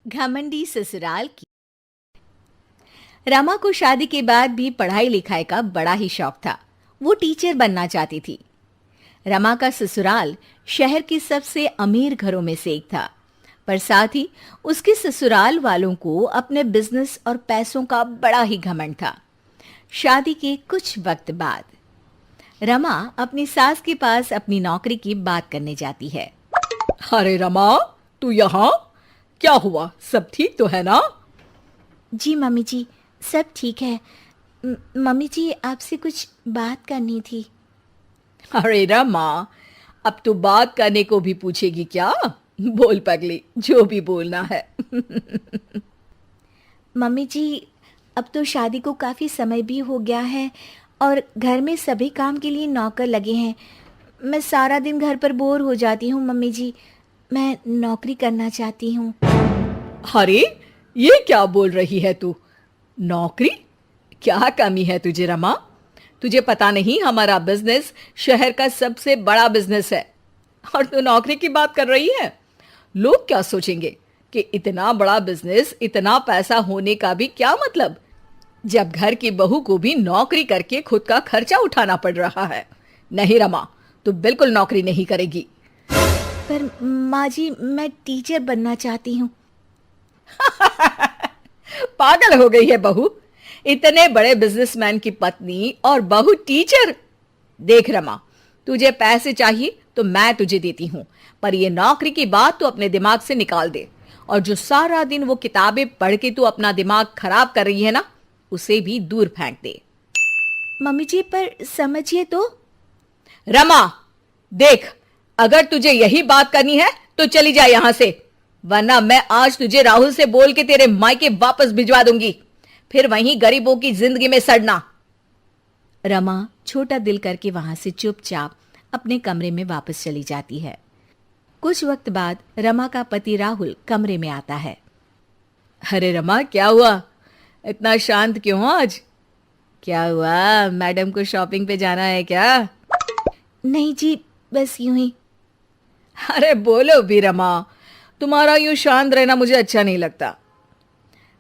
घमंडी ससुराल की। रमा को शादी के बाद भी पढ़ाई लिखाई का बड़ा ही शौक था। वो टीचर बनना चाहती थी। रमा का ससुराल शहर के सबसे अमीर घरों में से एक था, पर साथ ही उसके ससुराल वालों को अपने बिजनेस और पैसों का बड़ा ही घमंड था। शादी के कुछ वक्त बाद रमा अपनी सास के पास अपनी नौकरी की बात करने जाती है। अरे रमा, तू यहाँ? क्या हुआ? सब ठीक तो है ना? जी मम्मी जी, सब ठीक है। मम्मी जी, आपसे कुछ बात करनी थी। अरे रमा, अब तू बात करने को भी पूछेगी क्या? बोल पगली, जो भी बोलना है। मम्मी जी, अब तो शादी को काफ़ी समय भी हो गया है और घर में सभी काम के लिए नौकर लगे हैं। मैं सारा दिन घर पर बोर हो जाती हूँ मम्मी जी। मैं नौकरी करना चाहती हूँ। अरे, ये क्या बोल रही है तू? नौकरी? क्या कमी है तुझे रमा? तुझे पता नहीं, हमारा बिजनेस शहर का सबसे बड़ा बिजनेस है और तू नौकरी की बात कर रही है। लोग क्या सोचेंगे कि इतना बड़ा बिजनेस, इतना पैसा होने का भी क्या मतलब, जब घर की बहू को भी नौकरी करके खुद का खर्चा उठाना पड़ रहा है। नहीं रमा, तू बिल्कुल नौकरी नहीं करेगी। पर माँ जी, मैं टीचर बनना चाहती हूँ। पागल हो गई है बहू? इतने बड़े बिजनेसमैन की पत्नी और बहू टीचर? देख रमा, तुझे पैसे चाहिए तो मैं तुझे देती हूं, पर ये नौकरी की बात तू अपने दिमाग से निकाल दे। और जो सारा दिन वो किताबें पढ़ के तू अपना दिमाग खराब कर रही है ना, उसे भी दूर फेंक दे। मम्मी जी, पर समझिए तो। रमा, देख, अगर तुझे यही बात करनी है तो चली जा यहां से, वरना मैं आज तुझे राहुल से बोल के तेरे मायके वापस भिजवा दूंगी, फिर वहीं गरीबों की जिंदगी में सड़ना। रमा छोटा दिल करके वहां से चुपचाप अपने कमरे में वापस चली जाती है। कुछ वक्त बाद रमा का पति राहुल कमरे में आता है। अरे रमा, क्या हुआ? इतना शांत क्यों हो आज? क्या हुआ, मैडम को शॉपिंग पे जाना है क्या? नहीं जी, बस यूं ही। अरे बोलो भी रमा, तुम्हारा यूं शांत रहना मुझे अच्छा नहीं लगता।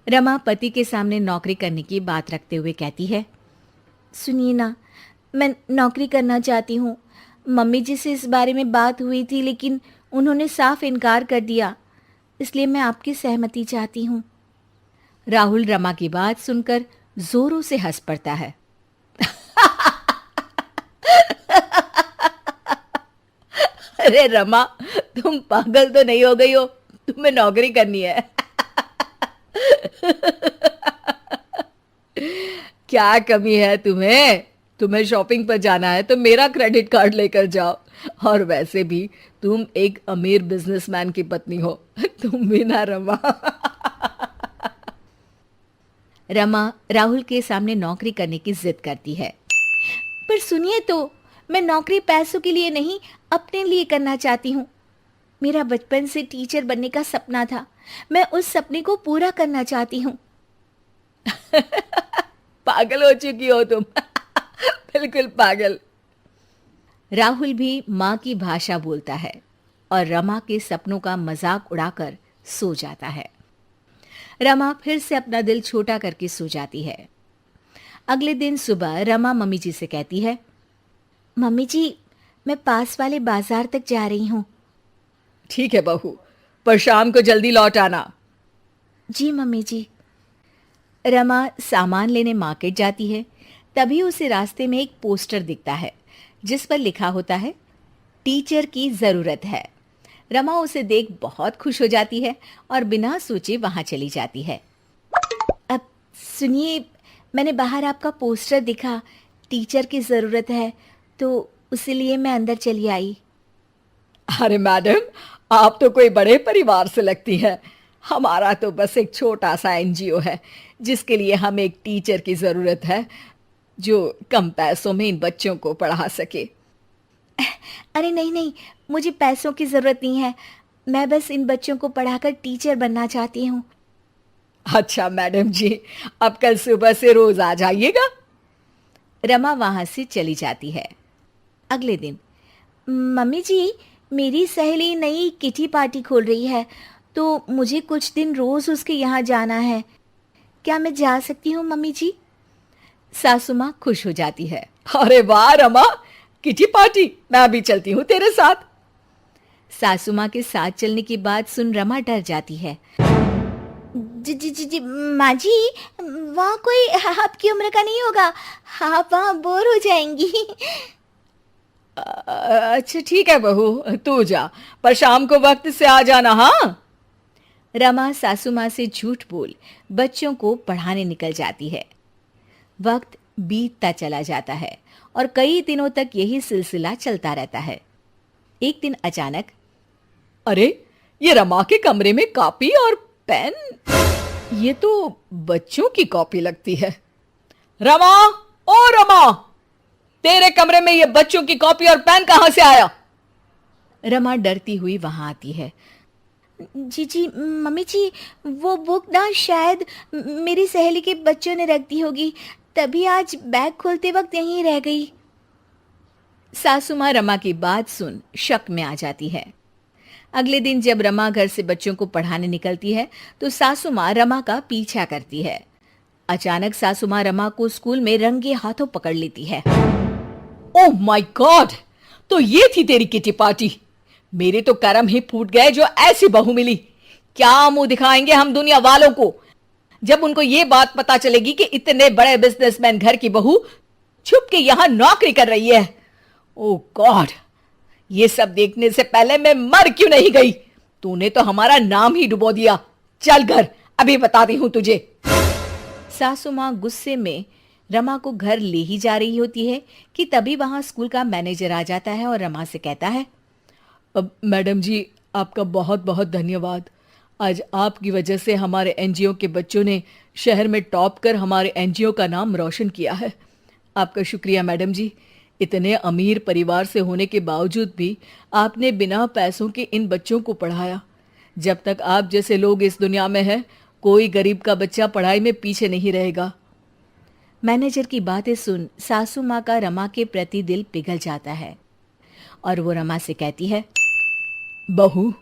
रमा पति के सामने नौकरी करने की बात रखते हुए कहती है, सुनिए ना, मैं नौकरी करना चाहती हूँ। मम्मी जी से इस बारे में बात हुई थी, लेकिन उन्होंने साफ इनकार कर दिया। इसलिए मैं आपकी सहमति चाहती हूँ। राहुल रमा की बात सुनकर जोरों से हंस पड़ता है। अरे रमा, तुम पागल तो नहीं हो गई हो? तुम्हें नौकरी करनी है। क्या कमी है तुम्हें? तुम्हें शॉपिंग पर जाना है तो मेरा क्रेडिट कार्ड लेकर जाओ। और वैसे भी तुम एक अमीर बिजनेसमैन की पत्नी हो। तुम भी ना रमा। रमा राहुल के सामने नौकरी करने की जिद करती है। पर सुनिए तो, मैं नौकरी पैसों के लिए नहीं, अपने लिए करना चाहती हूँ। मेरा बचपन से टीचर बनने का सपना था। मैं उस सपने को पूरा करना चाहती हूँ। पागल हो चुकी हो तुम। बिल्कुल पागल। राहुल भी माँ की भाषा बोलता है और रमा के सपनों का मजाक उड़ाकर सो जाता है। रमा फिर से अपना दिल छोटा करके सो जाती है। अगले दिन सुबह रमा मम्मी जी से कहती है, मम्मी जी, मैं पास वाले बाजार तक जा रही हूँ। ठीक है बहू, पर शाम को जल्दी लौट आना। जी मम्मी जी। रमा सामान लेने मार्केट जाती है। तभी उसे रास्ते में एक पोस्टर दिखता है जिस पर लिखा होता है, टीचर की ज़रूरत है। रमा उसे देख बहुत खुश हो जाती है और बिना सोचे वहां चली जाती है। अब सुनिए, मैंने बाहर आपका पोस्टर दिखा, टीचर की ज़रूरत है, तो इसीलिए मैं अंदर चली आई। अरे मैडम, आप तो कोई बड़े परिवार से लगती हैं। हमारा तो बस एक छोटा सा एनजीओ है जिसके लिए हमें एक टीचर की ज़रूरत है जो कम पैसों में इन बच्चों को पढ़ा सके। अरे नहीं नहीं, मुझे पैसों की ज़रूरत नहीं है। मैं बस इन बच्चों को पढ़ाकर टीचर बनना चाहती हूँ। अच्छा मैडम जी, अब कल सुबह से रोज आ जाइएगा। रमा वहां से चली जाती है। अगले दिन, मम्मी जी, मेरी सहेली नई किटी पार्टी खोल रही है, तो मुझे कुछ दिन रोज उसके यहाँ जाना है। क्या मैं जा सकती हूँ मम्मी जी? सासू माँ खुश हो जाती है। अरे वाह रमा, किटी पार्टी, मैं भी चलती हूँ तेरे साथ। सासू माँ के साथ चलने की बात सुन रमा डर जाती है। जी जी जी जी माँ जी, वहाँ कोई आपकी उम्र का नहीं होगा, आप वहाँ बोर हो जाएंगी। अच्छा ठीक है बहू, तू जा, पर शाम को वक्त से आ जाना। हाँ। रमा सासू माँ से झूठ बोल बच्चों को पढ़ाने निकल जाती है। वक्त बीतता चला जाता है और कई दिनों तक यही सिलसिला चलता रहता है। एक दिन अचानक, अरे, ये रमा के कमरे में कॉपी और पेन, ये तो बच्चों की कॉपी लगती है। रमा, ओ रमा, तेरे कमरे में ये बच्चों की कॉपी और पेन कहां से आया? रमा डरती हुई वहां आती है। जी जी मम्मी जी, वो बुक ना शायद मेरी सहेली के बच्चों ने रख दी होगी, तभी आज बैग खोलते वक्त यहीं रह गई। सासू माँ रमा की बात सुन शक में आ जाती है। अगले दिन जब रमा घर से बच्चों को पढ़ाने निकलती है तो सासू माँ रमा का पीछा करती है। अचानक सासू माँ रमा को स्कूल में रंगे हाथों पकड़ लेती है। ओह माय गॉड, तो ये थी तेरी किटी पार्टी। मेरे तो करम ही फूट गए जो ऐसी बहू मिली। क्या मुंह दिखाएंगे हम दुनिया वालों को जब उनको ये बात पता चलेगी कि इतने बड़े बिजनेसमैन घर की बहू छुप के यहां नौकरी कर रही है। ओह गॉड, ये सब देखने से पहले मैं मर क्यों नहीं गई? तूने तो हमारा नाम ही डुबो दिया। चल घर, अभी बताती हूं तुझे। सासू माँ गुस्से में रमा को घर ले ही जा रही होती है कि तभी वहां स्कूल का मैनेजर आ जाता है और रमा से कहता है, अब मैडम जी, आपका बहुत बहुत धन्यवाद। आज आपकी वजह से हमारे एनजीओ के बच्चों ने शहर में टॉप कर हमारे एनजीओ का नाम रोशन किया है। आपका शुक्रिया मैडम जी। इतने अमीर परिवार से होने के बावजूद भी आपने बिना पैसों के इन बच्चों को पढ़ाया। जब तक आप जैसे लोग इस दुनिया में हैं, कोई गरीब का बच्चा पढ़ाई में पीछे नहीं रहेगा। मैनेजर की बातें सुन सासू माँ का रमा के प्रति दिल पिघल जाता है और वो रमा से कहती है, बहू,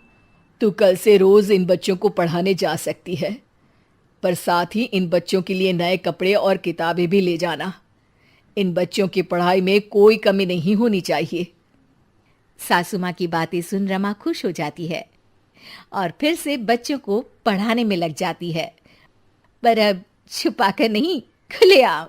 तू कल से रोज इन बच्चों को पढ़ाने जा सकती है, पर साथ ही इन बच्चों के लिए नए कपड़े और किताबें भी ले जाना। इन बच्चों की पढ़ाई में कोई कमी नहीं होनी चाहिए। सासू माँ की बातें सुन रमा खुश हो जाती है और फिर से बच्चों को पढ़ाने में लग जाती है, पर अब छुपाकर नहीं, खुलेआम।